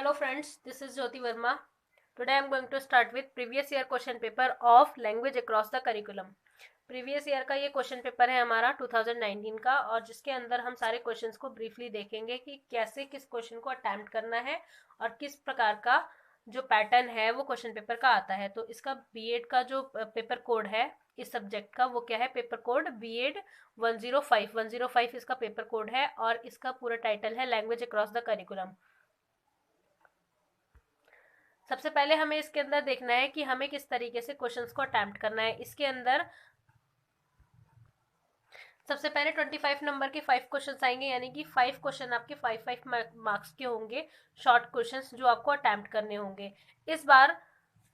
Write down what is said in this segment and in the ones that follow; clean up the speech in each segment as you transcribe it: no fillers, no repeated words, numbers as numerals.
Hello friends, this is Jyoti Verma. Today I am going to start with previous year question paper of language across the curriculum. Previous year का ये question paper है हमारा 2019 का, और जिसके अंदर हम सारे क्वेश्चंस को ब्रीफली देखेंगे कि कैसे किस क्वेश्चन को अटेम्प्ट करना है और किस प्रकार का जो पैटर्न है वो क्वेश्चन पेपर का आता है। तो इसका बीएड का जो पेपर कोड है इस सब्जेक्ट का वो क्या है, पेपर कोड बीएड 105 इसका पेपर कोड है, और इसका पूरा टाइटल है लैंग्वेज अक्रॉस द करिकुलम। सबसे पहले हमें इसके अंदर देखना है कि हमें किस तरीके से क्वेश्चंस को अटेम्प्ट करना है। इसके अंदर सबसे पहले 25 नंबर के 5 क्वेश्चन आएंगे, यानी कि 5 क्वेश्चन आपके 5 मार्क्स के होंगे, शॉर्ट क्वेश्चंस जो आपको अटेम्प्ट करने होंगे। इस बार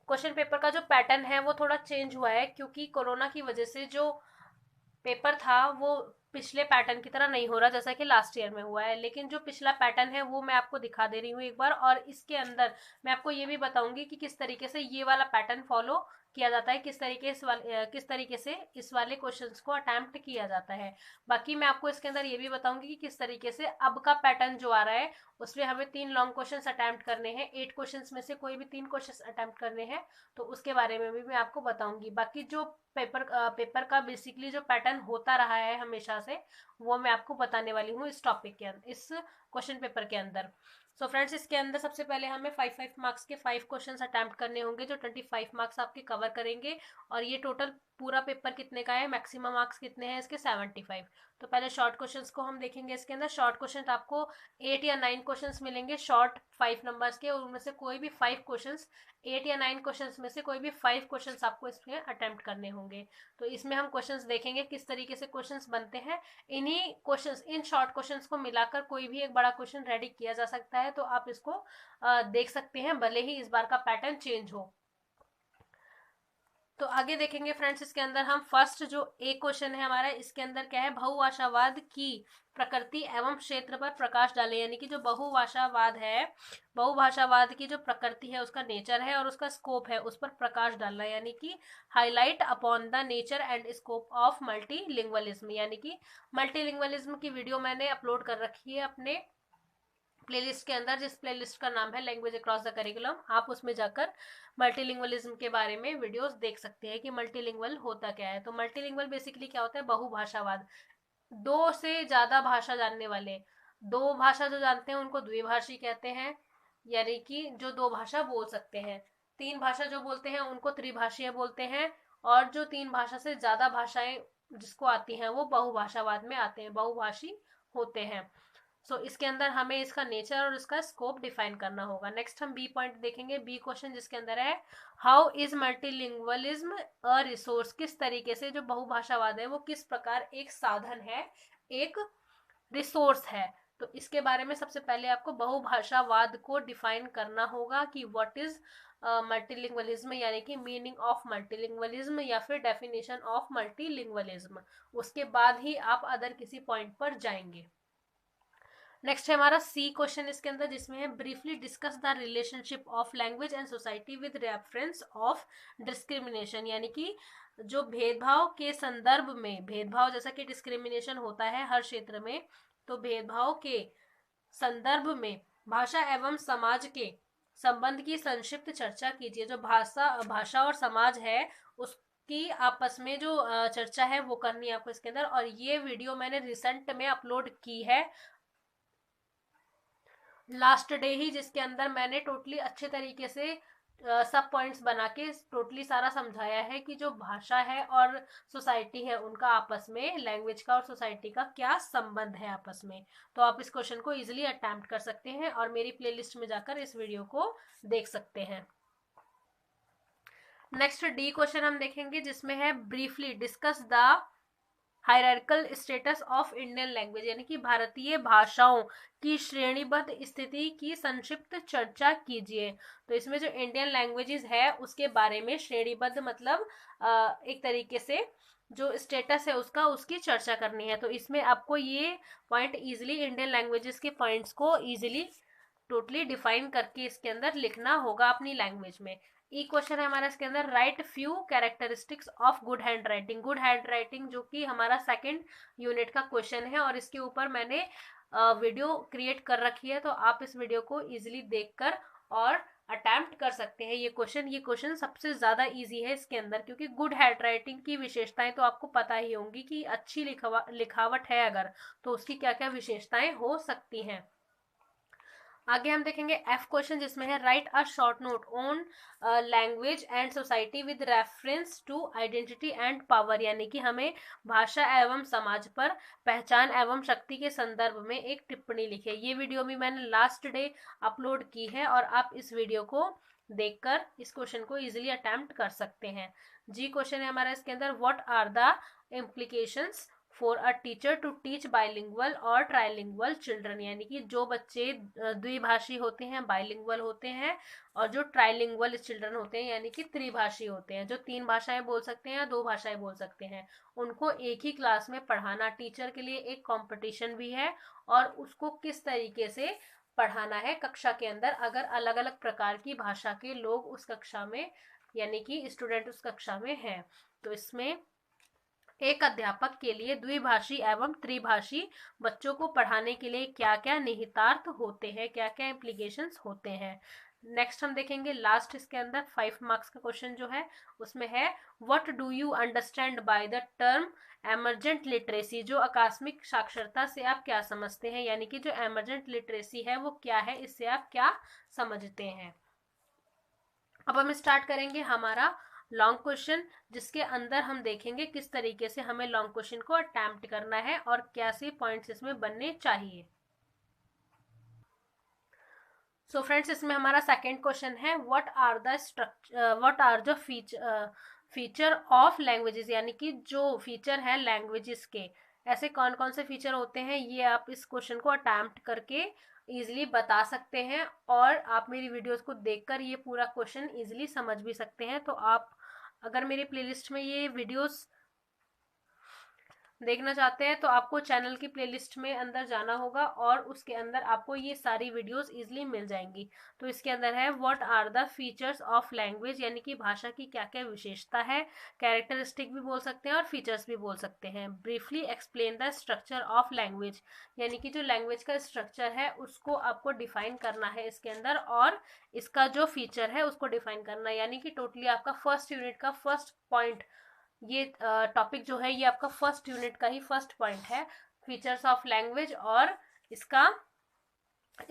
क्वेश्चन पेपर का जो पैटर्न है वो थोड़ा चेंज हुआ है, क्योंकि कोरोना की वजह से जो पेपर था वो पिछले पैटर्न की तरह नहीं हो रहा जैसा कि लास्ट ईयर में हुआ है। लेकिन जो पिछला पैटर्न है वो मैं आपको दिखा दे रही हूँ एक बार, और इसके अंदर मैं आपको ये भी बताऊंगी कि किस तरीके से ये वाला पैटर्न फॉलो किया जाता है, किस तरीके से इस वाले क्वेश्चंस को अटेम्प्ट किया जाता है। बाकी मैं आपको इसके अंदर ये भी बताऊंगी कि किस तरीके से अब का पैटर्न जो आ रहा है उसमें हमें 3 लॉन्ग क्वेश्चंस अटेम्प्ट करने हैं। 8 क्वेश्चंस में से कोई भी 3 क्वेश्चंस अटेम्प्ट करने हैं, तो उसके बारे में भी मैं आपको बताऊंगी। बाकी जो पेपर का बेसिकली जो पैटर्न होता रहा है हमेशा से, वो मैं आपको बताने वाली हूँ इस टॉपिक के अंदर, इस क्वेश्चन पेपर के अंदर। सो फ्रेंड्स, इसके अंदर सबसे पहले हमें 5 मार्क्स के 5 क्वेश्चंस अटेम्प्ट करने होंगे, जो 25 मार्क्स आपके कवर करेंगे। और ये टोटल पूरा पेपर कितने का है, मैक्सिमम मार्क्स कितने हैं इसके, 75। तो पहले शॉर्ट क्वेश्चंस को हम देखेंगे। इसके अंदर शॉर्ट क्वेश्चन आपको 8 या 9 क्वेश्चंस मिलेंगे, शॉर्ट 5 नंबर्स के, और उनमें से कोई भी 5 क्वेश्चंस, 8 या 9 क्वेश्चंस में से कोई भी 5 क्वेश्चंस आपको इसमें अटेम्प्ट करने होंगे। तो इसमें हम क्वेश्चंस देखेंगे किस तरीके से क्वेश्चंस बनते हैं। इन्हीं क्वेश्चंस, इन शॉर्ट क्वेश्चंस को मिलाकर कोई भी एक बड़ा क्वेश्चन रेडी किया जा सकता है, तो आप इसको देख सकते हैं, भले ही इस बार का पैटर्न चेंज हो। तो आगे देखेंगे फ्रेंड्स, इसके अंदर हम फर्स्ट जो एक क्वेश्चन है हमारा, इसके अंदर क्या है, बहुभाषावाद की प्रकृति एवं क्षेत्र पर प्रकाश डालें। यानी कि जो बहुभाषावाद है, बहुभाषावाद की जो प्रकृति है, उसका नेचर है और उसका स्कोप है, उस पर प्रकाश डालना, यानी कि highlight upon the nature and scope of multilingualism. यानी कि मल्टीलिंगुअलिज्म की वीडियो मैंने अपलोड कर रखी है अपने प्लेलिस्ट के अंदर, जिस प्लेलिस्ट का नाम है लैंग्वेज अक्रॉस द करिकुलम। आप उसमें जाकर मल्टीलिंगुअलिज्म के बारे में वीडियोस देख सकते हैं कि मल्टीलिंगुअल होता क्या है। तो मल्टीलिंगुअल बेसिकली क्या होता है, बहुभाषावाद, 2 से ज्यादा भाषा जानने वाले। 2 भाषा जो जानते हैं उनको द्विभाषी कहते हैं, यानी कि जो 2 भाषा बोल सकते हैं। 3 भाषा जो बोलते हैं उनको त्रिभाषीय बोलते हैं, और जो 3 भाषा से ज्यादा भाषाएं जिसको आती हैं वो बहुभाषावाद में आते हैं, बहुभाषी होते हैं। सो इसके अंदर हमें इसका नेचर और इसका स्कोप डिफाइन करना होगा। नेक्स्ट हम बी पॉइंट देखेंगे, बी क्वेश्चन जिसके अंदर है, how is multilingualism a resource. किस तरीके से जो बहुभाषावाद है वो किस प्रकार एक साधन है, एक रिसोर्स है। तो इसके बारे में सबसे पहले आपको बहुभाषावाद को डिफाइन करना होगा कि व्हाट इज मल्टीलिंगुअलिज्म, यानी कि मीनिंग ऑफ मल्टीलिंगुअलिज्म या फिर डेफिनेशन ऑफ मल्टीलिंगुअलिज्म। उसके बाद ही आप अदर किसी पॉइंट पर जाएंगे। नेक्स्ट है हमारा सी क्वेश्चन इसके अंदर, जिसमें है briefly discuss the relationship of language and society with reference of discrimination. यानी कि जो भेदभाव के संदर्भ में, भेदभाव जैसा कि डिस्क्रिमिनेशन होता है हर क्षेत्र में, तो भेदभाव के संदर्भ में भाषा एवं समाज के संबंध की संक्षिप्त चर्चा कीजिए। जो भाषा और समाज है उसकी आपस में जो चर्चा है वो करनी है आपको इसके अंदर। और ये वीडियो मैंने रिसेंट में अपलोड की है, लास्ट डे ही, जिसके अंदर मैंने टोटली अच्छे तरीके से सब पॉइंट्स बना के टोटली सारा समझाया है कि जो भाषा है और सोसाइटी है उनका आपस में, लैंग्वेज का और सोसाइटी का क्या संबंध है आपस में। तो आप इस क्वेश्चन को इजीली अटेम्प्ट कर सकते हैं और मेरी प्लेलिस्ट में जाकर इस वीडियो को देख सकते हैं। नेक्स्ट डी क्वेश्चन हम देखेंगे, जिसमें है briefly discuss the hierarchical status of Indian language. यानी कि भारतीय भाषाओं की श्रेणीबद्ध स्थिति की संक्षिप्त चर्चा कीजिए। तो इसमें जो इंडियन लैंग्वेजेस है उसके बारे में श्रेणीबद्ध मतलब एक तरीके से जो स्टेटस है उसका, उसकी चर्चा करनी है। तो इसमें आपको ये पॉइंट इजिली, इंडियन लैंग्वेजेस के पॉइंट्स को इजिली टोटली डिफाइन करके इसके अंदर लिखना होगा अपनी लैंग्वेज में। ई क्वेश्चन है हमारा इसके अंदर, right few characteristics of good hand writing. Good hand writing जो कि हमारा सेकंड यूनिट का क्वेश्चन है, और इसके ऊपर मैंने वीडियो क्रिएट कर रखी है, तो आप इस वीडियो को इजीली देखकर और अटेम्प्ट कर सकते हैं ये क्वेश्चन सबसे ज्यादा इजी है इसके अंदर, क्योंकि गुड हैंड राइटिंग की विशेषताएं तो आपको पता ही होंगी कि अच्छी लिखावट है अगर, तो उसकी क्या क्या विशेषताएं हो सकती हैं। आगे हम देखेंगे एफ क्वेश्चन, जिसमें है write a short note on language and society with reference to identity and power, यानी कि हमें भाषा एवं समाज पर पहचान एवं शक्ति के संदर्भ में एक टिप्पणी लिखे। ये वीडियो भी मैंने लास्ट डे अपलोड की है, और आप इस वीडियो को देखकर इस क्वेश्चन को इजीली अटेम्प्ट कर सकते हैं। जी क्वेश्चन है हमारा इसके अंदर, what are the implications for a teacher to teach bilingual और ट्राइलिंगुअल चिल्ड्रन, यानी कि जो बच्चे द्विभाषी होते हैं, बाइलिंगुअल होते हैं, और जो ट्राइलिंगुअल चिल्ड्रन होते हैं यानी कि त्रिभाषी होते हैं, जो 3 भाषाएं बोल सकते हैं या 2 भाषाएं बोल सकते हैं, उनको एक ही क्लास में पढ़ाना टीचर के लिए एक कंपटीशन भी है, और उसको किस तरीके से पढ़ाना है कक्षा के अंदर, अगर अलग अलग प्रकार की भाषा के लोग उस कक्षा में यानी कि स्टूडेंट उस कक्षा में है। तो इसमें एक अध्यापक के लिए द्विभाषी एवं त्रिभाषी बच्चों को पढ़ाने के लिए क्या क्या निहितार्थ होते हैं, क्या क्या इम्प्लीकेशंस होते हैं। नेक्स्ट हम देखेंगे लास्ट इसके अंदर 5 मार्क्स का क्वेश्चन जो है, उसमें है what do you understand by the term emergent literacy, जो आकस्मिक साक्षरता से आप क्या समझते हैं, यानी कि जो एमरजेंट लिटरेसी है वो क्या है, इससे आप क्या समझते हैं। अब हम स्टार्ट करेंगे हमारा लॉन्ग क्वेश्चन, जिसके अंदर हम देखेंगे किस तरीके से हमें लॉन्ग क्वेश्चन को अटेम्प्ट करना है और कैसे पॉइंट्स इसमें बनने चाहिए। सो फ्रेंड्स, इसमें हमारा सेकंड क्वेश्चन है what are the feature of languages, यानी कि जो फीचर है लैंग्वेजेस के, ऐसे कौन कौन से फीचर होते हैं, ये आप इस क्वेश्चन को अटेम्प्ट करके इजीली बता सकते हैं, और आप मेरी वीडियोस को देखकर ये पूरा क्वेश्चन इजीली समझ भी सकते हैं। तो आप अगर मेरी प्लेलिस्ट में ये वीडियोस देखना चाहते हैं तो आपको चैनल की प्लेलिस्ट में अंदर जाना होगा, और उसके अंदर आपको ये सारी वीडियोस इजीली मिल जाएंगी। तो इसके अंदर है what are the features of language, यानी कि भाषा की क्या क्या विशेषता है, कैरेक्टरिस्टिक भी बोल सकते हैं और फीचर्स भी बोल सकते हैं। Briefly explain the structure of language, यानी कि जो लैंग्वेज का स्ट्रक्चर है उसको आपको डिफाइन करना है इसके अंदर, और इसका जो फीचर है उसको डिफाइन करना है, यानी कि टोटली आपका फर्स्ट यूनिट का फर्स्ट पॉइंट, ये टॉपिक जो है ये आपका फर्स्ट यूनिट का ही फर्स्ट पॉइंट है, फीचर्स ऑफ लैंग्वेज और इसका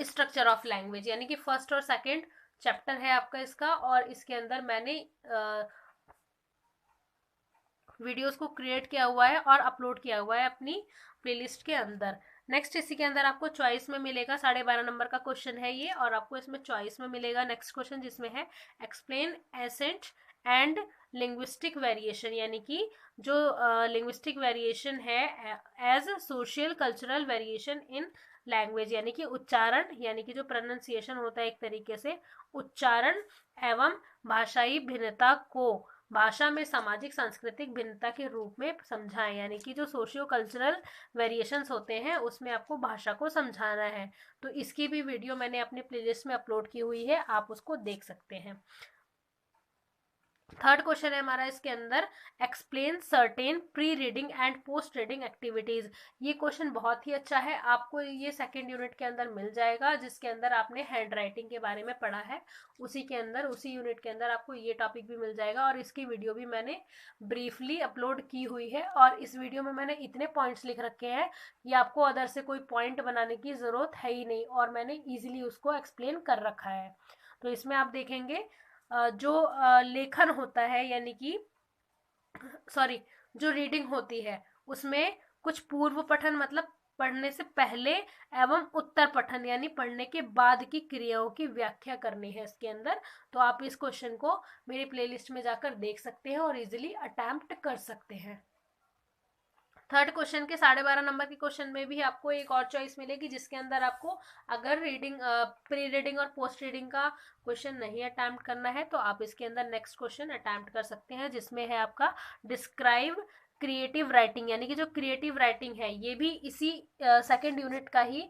स्ट्रक्चर ऑफ लैंग्वेज, यानी कि फर्स्ट और सेकंड चैप्टर है आपका इसका, और इसके अंदर मैंने वीडियोस को क्रिएट किया हुआ है और अपलोड किया हुआ है अपनी प्लेलिस्ट के अंदर। नेक्स्ट इसी के अंदर आपको चॉइस में मिलेगा, 12.5 नंबर का क्वेश्चन है ये, और आपको इसमें चॉइस में मिलेगा नेक्स्ट क्वेश्चन, जिसमें है explain accent and linguistic variation, यानी कि जो लिंग्विस्टिक वेरिएशन है as social cultural variation in language, यानी कि उच्चारण, यानी कि जो प्रोनाउंसिएशन होता है एक तरीके से उच्चारण एवं भाषाई भिन्नता को भाषा में सामाजिक सांस्कृतिक भिन्नता के रूप में समझाएं, यानी कि जो सोशियो कल्चरल वेरिएशंस होते हैं उसमें आपको भाषा को समझाना है। तो इसकी भी वीडियो मैंने अपने प्लेलिस्ट में अपलोड की हुई है, आप उसको देख सकते हैं। थर्ड क्वेश्चन है हमारा इसके अंदर, explain certain pre reading and post reading activities. ये क्वेश्चन बहुत ही अच्छा है, आपको ये सेकंड यूनिट के अंदर मिल जाएगा, जिसके अंदर आपने हैंड राइटिंग के बारे में पढ़ा है, उसी के अंदर उसी यूनिट के अंदर आपको ये टॉपिक भी मिल जाएगा, और इसकी वीडियो भी मैंने ब्रीफली अपलोड की हुई है, और इस वीडियो में मैंने इतने पॉइंट्स लिख रखे हैं कि आपको अदर से कोई पॉइंट बनाने की जरूरत है ही नहीं, और मैंने ईजिली उसको एक्सप्लेन कर रखा है। तो इसमें आप देखेंगे जो लेखन होता है, यानी कि सॉरी जो रीडिंग होती है उसमें कुछ पूर्व पठन, मतलब पढ़ने से पहले, एवं उत्तर पठन यानी पढ़ने के बाद की क्रियाओं की व्याख्या करनी है इसके अंदर। तो आप इस क्वेश्चन को मेरी प्लेलिस्ट में जाकर देख सकते हैं और इजीली अटेम्प्ट कर सकते हैं। थर्ड क्वेश्चन के 12.5 नंबर के क्वेश्चन में भी आपको एक और चॉइस मिलेगी, जिसके अंदर आपको अगर रीडिंग प्री रीडिंग और पोस्ट रीडिंग का क्वेश्चन नहीं अटेम्प्ट करना है तो आप इसके अंदर नेक्स्ट क्वेश्चन अटेम्प्ट कर सकते हैं, जिसमें है आपका डिस्क्राइब क्रिएटिव राइटिंग, यानी कि जो क्रिएटिव राइटिंग है ये भी इसी सेकेंड यूनिट का ही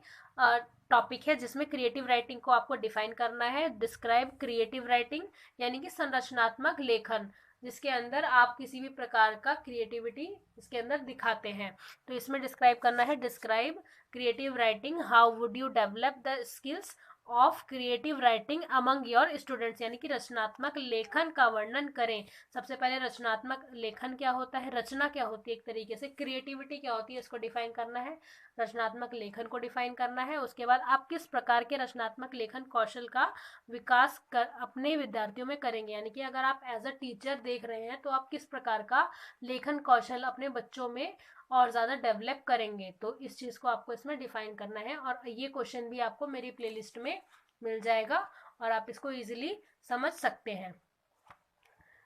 टॉपिक है, जिसमें क्रिएटिव राइटिंग को आपको डिफाइन करना है। डिस्क्राइब क्रिएटिव राइटिंग यानी कि संरचनात्मक लेखन, जिसके अंदर आप किसी भी प्रकार का क्रिएटिविटी इसके अंदर दिखाते हैं। तो इसमें डिस्क्राइब करना है, describe creative writing, how would you develop the skills of creative writing among your students, यानी कि रचनात्मक लेखन का वर्णन करें। सबसे पहले रचनात्मक लेखन क्या होता है, रचना क्या होती है, एक तरीके से क्रिएटिविटी क्या होती है, इसको डिफाइन करना है। रचनात्मक लेखन को डिफाइन करना है। उसके बाद आप किस प्रकार के रचनात्मक लेखन कौशल का विकास कर अपने विद्यार्थियों में करेंगे, यानी कि अगर आप एज अ टीचर देख रहे हैं तो आप किस प्रकार का लेखन कौशल अपने बच्चों में और ज़्यादा डेवलप करेंगे। तो इस चीज़ को आपको इसमें डिफाइन करना है, और ये क्वेश्चन भी आपको मेरी प्लेलिस्ट में मिल जाएगा और आप इसको इजीली समझ सकते हैं।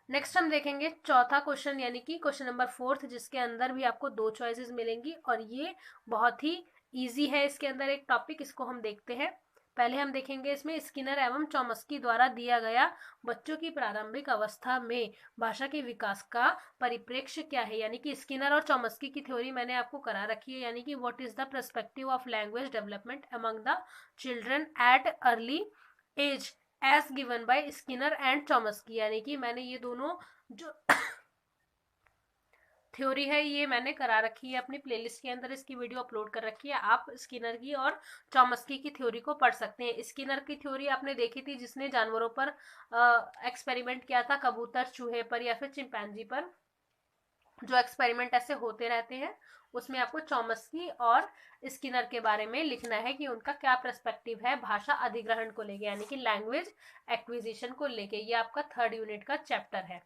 नेक्स्ट हम देखेंगे चौथा क्वेश्चन, यानी कि क्वेश्चन नंबर 4, जिसके अंदर भी आपको 2 चॉइसेस मिलेंगी और ये बहुत ही इजी है। इसके अंदर एक टॉपिक, इसको हम देखते हैं। पहले हम देखेंगे इसमें स्किनर एवं चॉम्स्की द्वारा दिया गया बच्चों की प्रारंभिक अवस्था में भाषा के विकास का परिप्रेक्ष्य क्या है, यानी कि स्किनर और चॉम्स्की की थ्योरी मैंने आपको करा रखी है, यानी कि what is the perspective of language development among the children at early age as given by Skinner and Chomsky, यानी कि मैंने ये दोनों जो थ्योरी है ये मैंने करा रखी है अपनी प्लेलिस्ट के अंदर, इसकी वीडियो अपलोड कर रखी है। आप स्किनर की और चॉम्स्की की थ्योरी को पढ़ सकते हैं। स्किनर की थ्योरी आपने देखी थी, जिसने जानवरों पर एक्सपेरिमेंट किया था, कबूतर, चूहे पर या फिर चिंपैंजी पर, जो एक्सपेरिमेंट ऐसे होते रहते हैं। उसमें आपको चॉम्स्की और स्किनर के बारे में लिखना है कि उनका क्या पर्सपेक्टिव है भाषा अधिग्रहण को लेके, यानी कि लैंग्वेज एक्विजिशन को लेके। ये आपका 3rd यूनिट का चैप्टर है।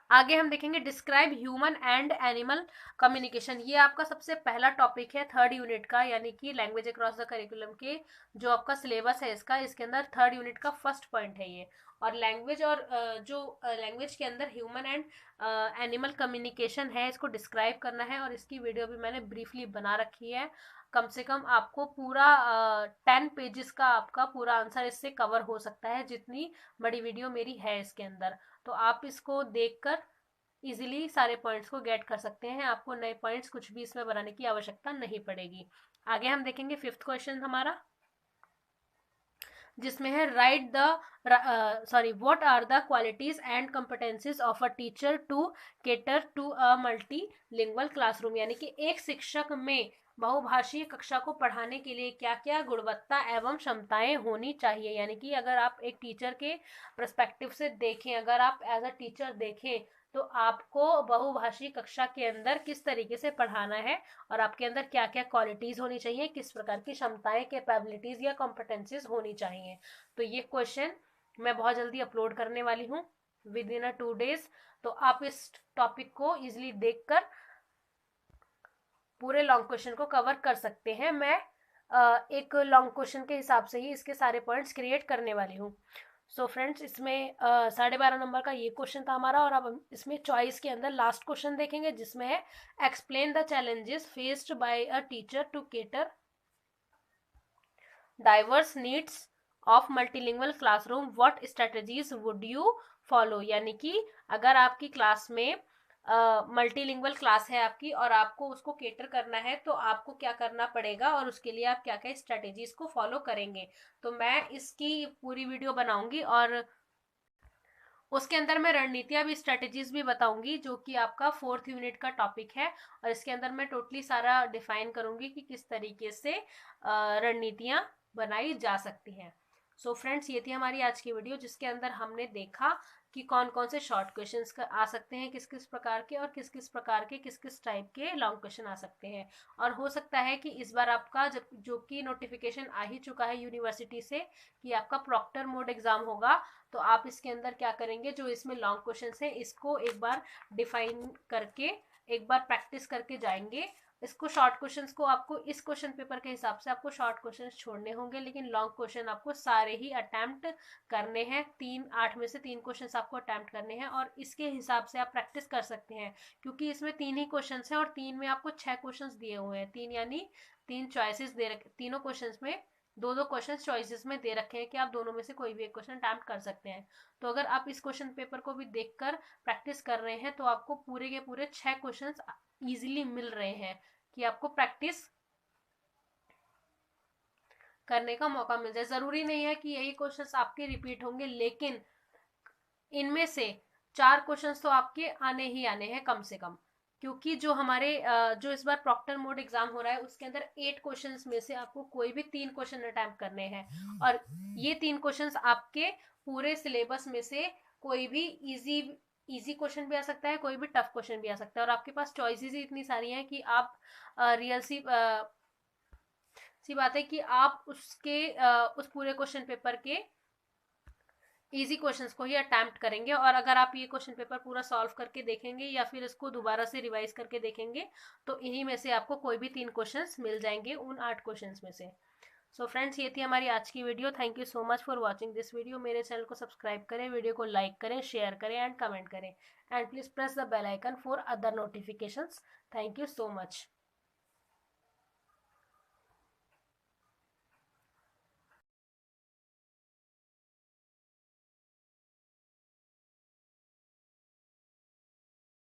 आगे हम देखेंगे describe human and animal communication. ये आपका सबसे पहला टॉपिक है 3rd यूनिट का, यानी कि लैंग्वेज अक्रॉस द करिकुलम के जो आपका सिलेबस है इसका, इसके अंदर 3rd यूनिट का फर्स्ट पॉइंट है ये। और लैंग्वेज और जो लैंग्वेज के अंदर ह्यूमन एंड एनिमल कम्युनिकेशन है, इसको डिस्क्राइब करना है, और इसकी वीडियो भी मैंने ब्रीफली बना रखी है। कम से कम आपको पूरा 10 पेजेस का आपका पूरा आंसर इससे कवर हो सकता है, जितनी बड़ी वीडियो मेरी है इसके अंदर। तो आप इसको देखकर इजीली सारे पॉइंट्स को गेट कर सकते हैं, आपको नए पॉइंट्स कुछ भी इसमें बनाने की आवश्यकता नहीं पड़ेगी। आगे हम देखेंगे 5th क्वेश्चन हमारा, जिसमें है write the what are the qualities and competencies of a teacher to cater to a multilingual classroom, यानी कि एक शिक्षक में बहुभाषीय कक्षा को पढ़ाने के लिए क्या क्या गुणवत्ता एवं क्षमताएं होनी चाहिए। यानी कि अगर आप एक टीचर के पर्सपेक्टिव से देखें, अगर आप एज अ टीचर देखें, तो आपको बहुभाषी कक्षा के अंदर किस तरीके से पढ़ाना है और आपके अंदर क्या क्या क्वालिटीज होनी चाहिए, किस प्रकार की क्षमताएं, कैपेबिलिटीज या कॉम्पिटेंसीज होनी चाहिए। तो ये क्वेश्चन मैं बहुत जल्दी अपलोड करने वाली हूँ, विद इन 2 days। तो आप इस टॉपिक को इजिली देखकर पूरे लॉन्ग क्वेश्चन को कवर कर सकते हैं। मैं एक लॉन्ग क्वेश्चन के हिसाब से ही इसके सारे पॉइंट्स क्रिएट करने वाली हूँ। सो फ्रेंड्स, इसमें 12.5 नंबर का ये क्वेश्चन था हमारा, और अब हम इसमें चॉइस के अंदर लास्ट क्वेश्चन देखेंगे, जिसमें है explain the challenges faced by a teacher to cater diverse needs of multilingual classroom, what strategies would you follow. यानी कि अगर आपकी क्लास में मल्टीलिंगुअल क्लास है आपकी और आपको उसको केटर करना है, तो आपको क्या करना पड़ेगा और उसके लिए आप क्या क्या स्ट्रेटेजीज को फॉलो करेंगे। तो मैं इसकी पूरी वीडियो बनाऊंगी और उसके अंदर मैं रणनीतियां भी, स्ट्रेटेजीज भी बताऊंगी, जो कि आपका 4th यूनिट का टॉपिक है। और इसके अंदर मैं टोटली सारा डिफाइन करूंगी कि किस तरीके से रणनीतियां बनाई जा सकती हैं। सो फ्रेंड्स, ये थी हमारी आज की वीडियो, जिसके अंदर हमने देखा कि कौन कौन से शॉर्ट क्वेश्चंस आ सकते हैं, किस किस प्रकार के, और किस किस प्रकार के, किस किस टाइप के लॉन्ग क्वेश्चन आ सकते हैं। और हो सकता है कि इस बार आपका जो कि नोटिफिकेशन आ ही चुका है यूनिवर्सिटी से कि आपका प्रॉक्टर मोड एग्जाम होगा, तो आप इसके अंदर क्या करेंगे, जो इसमें लॉन्ग क्वेश्चन है इसको एक बार डिफाइन करके एक बार प्रैक्टिस करके जाएंगे। इसको शॉर्ट क्वेश्चंस को आपको इस क्वेश्चन पेपर के हिसाब से आपको शॉर्ट क्वेश्चंस छोड़ने होंगे, लेकिन लॉन्ग क्वेश्चन आपको सारे ही अटेम्प्ट करने हैं। 8 में से 3 क्वेश्चंस आपको अटेम्प्ट करने हैं, और इसके हिसाब से आप प्रैक्टिस कर सकते हैं, क्योंकि इसमें 3 ही क्वेश्चंस हैं और 3 में आपको 6 क्वेश्चंस दिए हुए हैं। 3 यानी 3 चॉइसेस दे रखे, तीनों क्वेश्चंस में दो दो क्वेश्चन चॉइसेस में दे रखे हैं कि आप दोनों में से कोई भी एक क्वेश्चन अटेम्प्ट कर सकते हैं। तो अगर आप इस क्वेश्चन पेपर को भी देखकर प्रैक्टिस कर रहे हैं तो आपको पूरे के पूरे 6 क्वेश्चन इजीली मिल रहे हैं कि आपको प्रैक्टिस करने का मौका मिल जाए। जरूरी नहीं है कि यही क्वेश्चंस आपके रिपीट होंगे, लेकिन इनमें से 4 क्वेश्चंस तो आपके आने ही आने हैं कम से कम, क्योंकि जो हमारे जो इस बार प्रॉक्टर मोड एग्जाम हो रहा है उसके अंदर 8 क्वेश्चंस में से आपको कोई भी 3 क्वेश्चन अटेम्प्ट करने हैं, और ये 3 क्वेश्चंस आपके पूरे सिलेबस में से कोई भी इजी क्वेश्चन भी आ सकता है, कोई भी टफ क्वेश्चन भी आ सकता है, और आपके पास चॉइसेस ही इतनी सारी हैं कि आप रियल सी बात है कि आप उस पूरे क्वेश्चन पेपर के इजी क्वेश्चंस को ही अटेम्प्ट करेंगे। और अगर आप ये क्वेश्चन पेपर पूरा सॉल्व करके देखेंगे या फिर इसको दोबारा से रिवाइज करके देखेंगे तो इन्हीं में से आपको कोई भी 3 क्वेश्चंस मिल जाएंगे उन 8 क्वेश्चंस में से। सो फ्रेंड्स, ये थी हमारी आज की video. Thank you so much for watching this video. मेरे चैनल को सब्सक्राइब करें, वीडियो को लाइक करें, शेयर करें एंड कमेंट करें, and please press the bell icon for other notifications. Thank you so much.